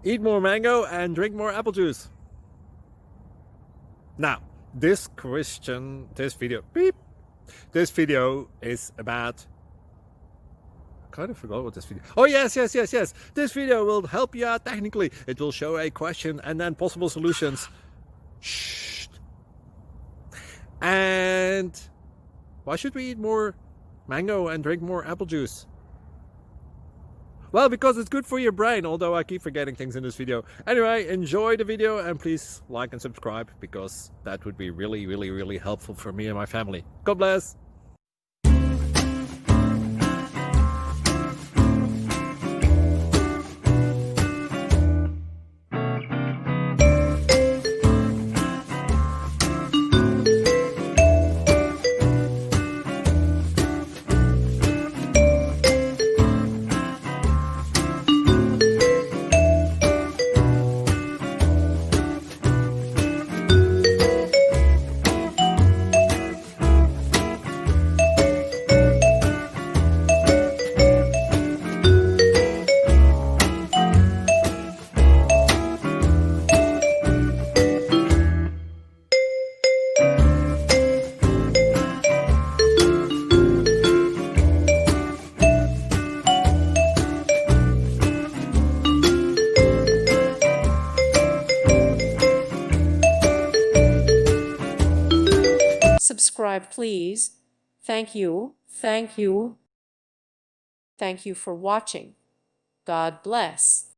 Eat more mango and drink more apple juice. Now, this video is about, I kind of forgot what this video. Oh, yes. This video will help you out technically. It will show a question and then possible solutions. Shh. And why should we eat more mango and drink more apple juice? Well, because it's good for your brain, although I keep forgetting things in this video. Anyway, enjoy the video and please like and subscribe, because that would be really helpful for me and my family. God bless! Subscribe, please. Thank you. Thank you. Thank you for watching. God bless.